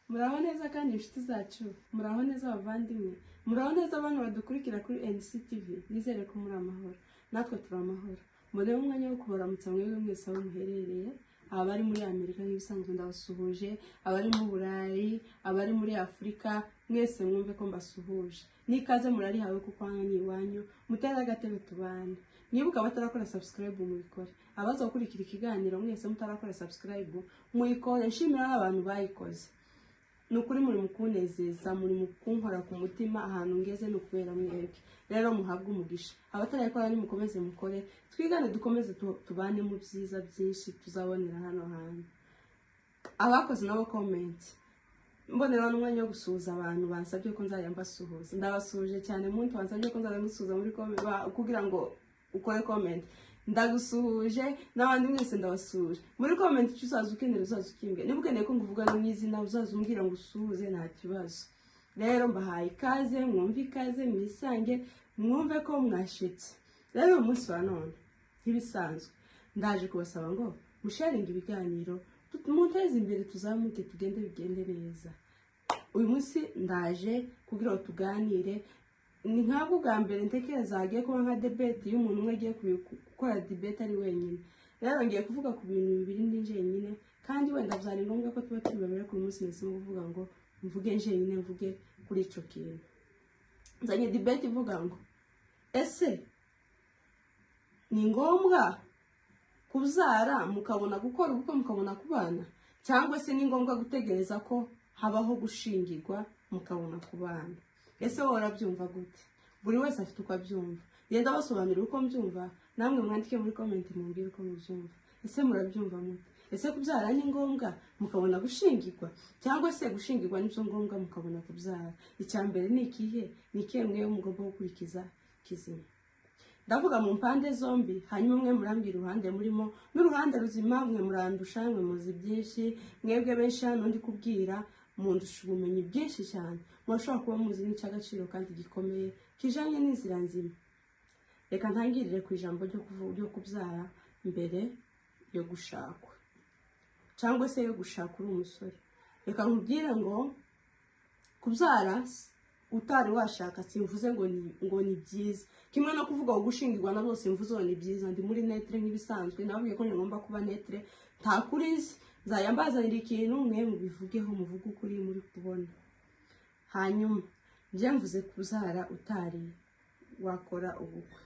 Muraho neza kandi inshuti zacu, muraho neza abavandimwe, muraho neza abantu badukurikira kuri NCTV, nizere ko muri amahoro, natwe turi amahoro. Mbone umwanya wo kubaramutsa mwebwe mwese aho muherereye, abari muri Amerika nk'ibisanzwe ndabasuhuje, abari mu Burayi, abari muri Afurika, mwese mwumve ko mbasuhuje. Nikaze murarihawe kuko hano ni iwanyu, mutera agatebe tubane. Nibuka batarakora subscribe muyikore. Abaza gukurikira ikiganiro mwese mutarakora subscribe muyikore, nshimira abantu bayikoze. Nukuri muri mukunezeza, muri mukunkora ku mutima ahantu ngeze no kubera mwebwe. Rero muhabwe umugisha. Abatarayikora ni mukomeze mukore. Twigane dukomeze tubane mu byiza byinshi tuzabonera hano hantu. Abakoze nabo comment. Mbonera n'umwanya wo gusuhuza abantu bansabye ko nzajya mbasuhuza. Ndabasuhuje cyane muntu bansabye ko nzajya gusuhuza muri comment kugira ngo ukore comment. Ndagusuhuje n'abandi mwese ndabasuhuje. Muri comment cyuzaza ukenera uzaza ukimbwe. Niba ukeneye ko nguvugana n'izina uzaza umbwira ngo usuhuze nta kibazo. Rero mbahaye ikaze, mwumve ikaze mwisange, mwumve ko mwashitse. Rero umunsi wa none ntibisanzwe. Ndaje kubasaba ngo musharinga ibiganiro muteze imbere tuzamuke tugende bigende neza. Uyu munsi ndaje kugira ngo tuganire. Ni nk'abwo bwa mbere ntekereza hagiye kuba nka debate y'umuntu umwe agiye gukora debate ari wenyine. Rero ngiye kuvuga ku bintu bibiri ndi njyenyine, kandi wenda byari ngombwa ko tuba turi babiri ku munsi nese kuvuga ngo mvuge njyenyine, mvuge kuri ico kintu. Nzanye debate ivuga ngo ese ni ngombwa kuzara mukabona gukora ubukwe mukabona kubana, cyangwa se ni ngombwa gutegereza ko habaho gushingirwa mukabona kubana? Ese wowe urabyumva gute? Buri wese afite uko abyumva. Yenda basobanurira uko mbyumva, namwe mwandike muri comment mumbwire uko mubyumva. Ese murabyumva mute? Ese kubyara ni ngombwa mukabona gushingirwa, cyangwa se gushingirwa nibyo ngombwa mukabona kubyara? Icyambere ni ikihe? Ni ikihe mwe mugomba gukurikiza kizima? Ndavuga mu mpande zombi, hanyuma mwe murambira uruhande murimo, n'uruhande ruzima mwe murandusha, mwe muzi byinshi, mwebwe benshi hano ndi kubwira mundusha ubumenyi bwinshi cyane. Mwashobora kuba muzi n'icy'agaciro kandi gikomeye kijanye n'inzira nzima. Reka ntangirire ku ijambo ryo kubyara mbere yo gushakwa, cyangwa se yo gushaka uri umusore. Reka nkubwire ngo kubyara utari washaka simvuze ngo ni byiza, kimwe no kuvuga ngo gushingirwa na bose mvuze ngo ni byiza. Ndi muri netre nk'ibisanzwe, nabwiye ko ngomba kuba netre, nta kurizi nzaya mbazanira ikintu mwe mubivugeho, muvuge ukuri muri kubona. Hanyuma nje mvuze kubyara utari wakora ubukwe.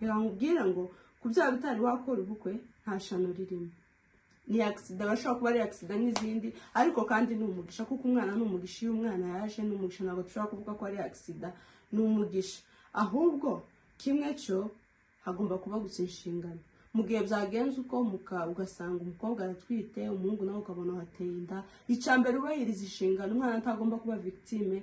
Reka nkubwire ngo kubyara utari wakora ubukwe nta shano ririmo. Ni accident, bashobora kuba ari accident n'izindi, ariko kandi ni umugisha, kuko umwana ni umugisha. Iyo umwana yaje ni umugisha, ntabwo dushobora kuvuga ko ari accident, ni umugisha. Ahubwo kimwe cyo hagomba kuba gusa inshingano. Mu gihe byagenze uko ugasanga umukobwa aratwite, umuhungu nawe ukabona hateye inda, icyambere ubahiriza inshingano. Umwana atagomba kuba victime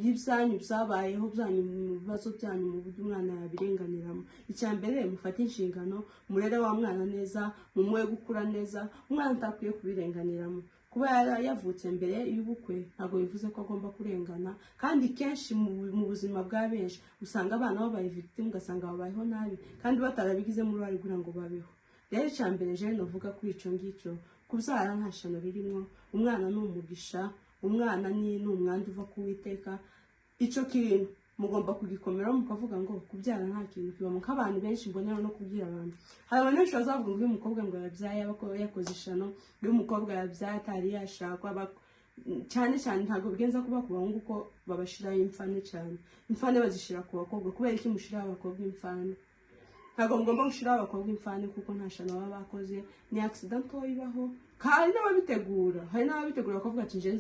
y'ibyanyu byabayeho, byanyu mu bibazo byanyu, mu buryo umwana yabirenganiramo. Icyambere mufate inshingano, murere wa mwana neza, mumuhe gukura neza. Umwana atakwiye kubirenganiramo. Kuba yavutse mbere y'ubukwe ntabwo bivuze ko agomba kurengana, kandi kenshi mu buzima bwa benshi usanga abana babaye victime, ugasanga babayeho nabi kandi batarabigizemo uruhare kugira ngo babeho. Rero icyambere je novuga kuri ico ngicyo, kubyara nta shano ririmo. Umwana ni umugisha, umwana ni umwanda uva ku Uwiteka. Ico kintu mugomba kugikomera, mukavuga ngo kubyara nta kintu kibamo. Nk'abantu benshi mbonera no kubwira abantu, hari abantu benshi bazavuga ngo uyu mukobwa ngo yabyaye yakoze ishano, uyu mukobwa yabyaye atari yashakwa. Cyane cyane ntabwo bigenza kuba ku bahungu ko babashiraho imfane cyane. Imfane bazishira ku bakobwa. Kubera iki mushiraho abakobwa imfane? Ntabwo mugomba gushiraho abakobwa imfane kuko nta shano baba bakoze. Ni accident ibaho. Hari n'ababitegura bakavuga ati nje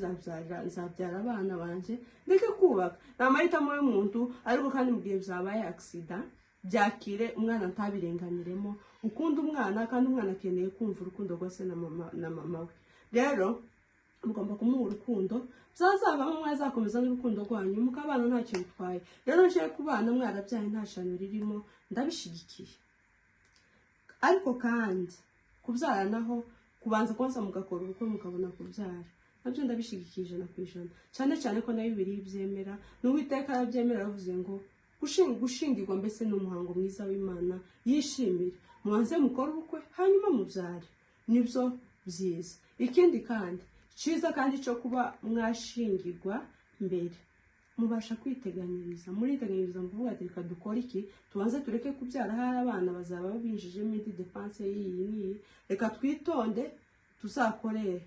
nzabyara abana banje ndeke kubaka. Nta mahitamo y'umuntu, ariko kandi mu gihe byabaye accident byakire, umwana ntabirenganiremo. Ukunda umwana, kandi umwana akeneye kumva urukundo rwose na mama we. Rero mugomba kumuha urukundo, byazavamo mwazakomeza n'urukundo rwanyu mukabana ntacyo bitwaye. Rero nje kubana mwarabyaye nta shano ririmo, ndabishigikiye. Ariko kandi kubyara naho kubanza konsa mugakora ubukwe mukabona kubyara, nabyo ndabishigikije 100%. Cyane cyane ko nayo biri byemera, n'Uwiteka arabyemera, avuze ngo gushingirwa mbese n'umuhango mwiza w'Imana yishimira. Mwanze mukora ubukwe hanyuma mubyare, nibyo byiza. Ikindi kandi cyiza kandi cyo kuba mwashingirwa mbere mubasha kwiteganyiriza muriteganyiriza mu kuvuga ati reka dukora iki tubanze tureke kubyara hari abana bazaba babinjijemo indi depense y'iyi n'iyi reka twitonde tuzakorere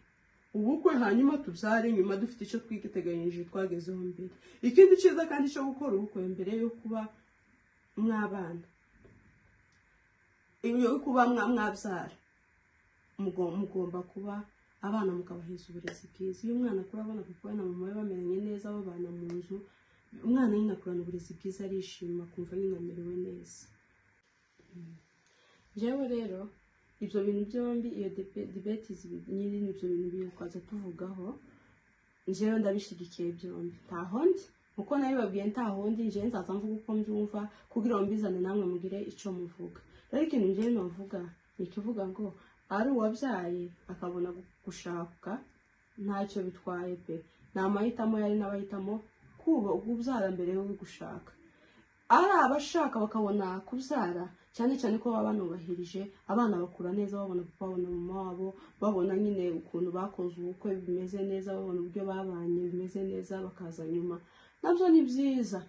ubukwe hanyuma tubyare nyuma dufite icyo twiteganyirije twagezeho mbere ikindi cyiza kandi cyo gukora ubukwe mbere yo kuba mwabana iyo kuba mwabyara mugomba kuba abana mukabaheza uburezi bwiza iyo umwana akura abona papa na mama we bamenyanye neza babana mu nzu umwana nyine akurana uburezi bwiza arishima kumva nyine amerewe neza jewe rero ibyo bintu byombi iyo debate nyine n'ibyo bintu bikaza tuvugaho jewe ndabishigikiye byombi ntahondi uko nayo babwiye ntahondi nje nzaza mvuga uko mbyumva kugira ngo mbizane namwe mugire icyo muvuga rero ikintu nje navuga ni ikivuga ngo ari uwabyaye akabona gushaka ntacyo bitwaye pe ni amahitamo yari n'abahitamo kubyara mbere yo gushaka ari abashaka bakabona kubyara cyane cyane ko baba banubahirije abana bakura neza babona papa babona mama wabo babona nyine ukuntu bakoze ubukwe bimeze neza babona uburyo babanye bimeze neza bakaza nyuma nabyo ni byiza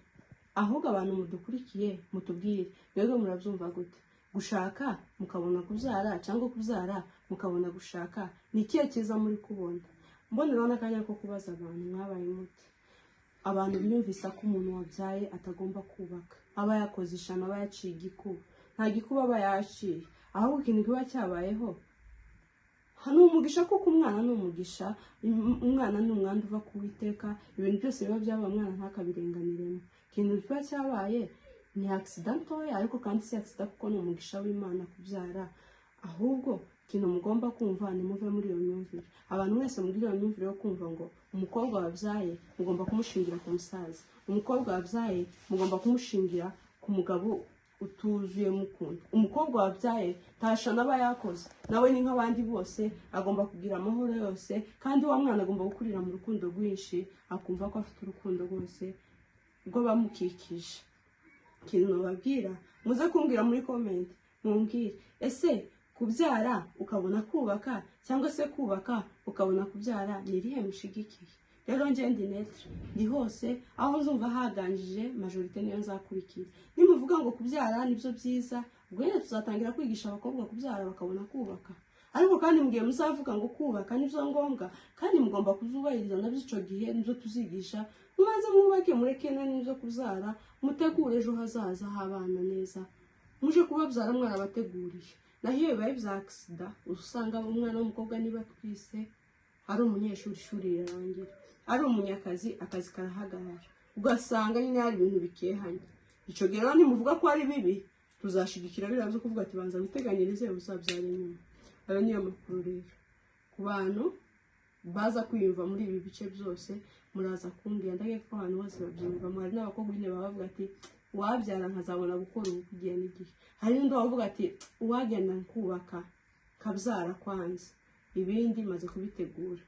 ahubwo abantu mudukurikiye mutubwire rero murabyumva gute gushaka mukabona kubyara cyangwa kubyara mukabona gushaka ni ikihe cyiza muri kubona mboneraho n'akanya ko kubaza abantu mwabaye muti abantu biyumvisa ko umuntu wabyaye atagomba kubaka aba yakoze ishano aba yaciye igikuba nta gikuba aba yaciye ahubwo ikintu kiba cyabayeho hano umugisha kuko umwana ni umugisha umwana ni umwanda uva ku Uwiteka ibintu byose biba byaba umwana ntakabirenganiremo ikintu kiba cyabaye ni accident oya ariko kandi si accident kuko ni umugisha w'Imana kubyara ahubwo ikintu mugomba kumva ni muve muri iyo myumvire abantu mwese mugira iyo myumvire yo kumva ngo umukobwa wabyaye mugomba kumushingira ku musaza umukobwa wabyaye mugomba kumushingira ku mugabo utuzuye mukunda umukobwa wabyaye tasha naba yakoze nawe ni nk'abandi bose agomba kugira amahoro yose kandi wa mwana agomba gukurira mu rukundo rwinshi akumva ko afite urukundo rwose rwo bamukikije ikintu nababwira muze kumbwira muri comment mumbwire ese kubyara ukabona kubaka cyangwa se kubaka ukabona kubyara ni irihe mushigikiye rero ngende netre ndi hose aho nzumva haganjije majorite niyo nzakurikira nimuvuga ngo kubyara nibyo byiza ubwo rero tuzatangira kwigisha abakobwa kubyara bakabona kubaka ariko kandi mugiye muzavuga ngo kubaka nibyo ngombwa kandi mugomba kuzubahiriza nabyo ico gihe nibyo tuzigisha mumaze mwubake mureke n'ibyo kubyara mutegure ejo hazaza habana neza muje kubabyara mwarabateguriye naho iyo bibaye bya accident usanga umwana w'umukobwa niba twise ari umunyeshuri ishuri rirangira ari umunyakazi akazi karahagarara ugasanga nyine hari ibintu bikehanye ico gihe rero nimuvuga ko ari bibi tuzashigikira birazo kuvuga ati banza guteganyirize uzabyara nyuma ayo niyo makuru rero ku bantu baza kwiyumva muri ibi bice byose muraza kumbwira ndage ko abantu bose babyumva mwari n'abakobwa nyine bavuga ati wabyara nkazabona gukora ubu gihe n'igihe hari n'undi wavuga ati uwagenda kubaka kabyara kwanza ibindi maze kubitegura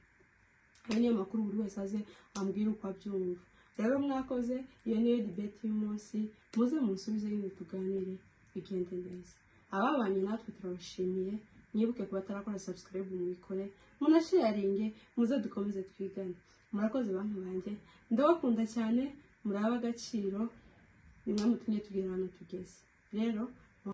ayo niyo makuru buri wese aze ambwira uko abyumva rero mwakoze iyo niyo debate y'umunsi muze munsubize nyine tuganire bigende neza ababanye natwe turabashimiye mwibuke kuba tarakora subscribe mwikore munasharinge muze dukomeze twigane murakoze bantu banjye ndabakunda cyane muri abagaciro nimwe mutumye tugera hano tugeze rero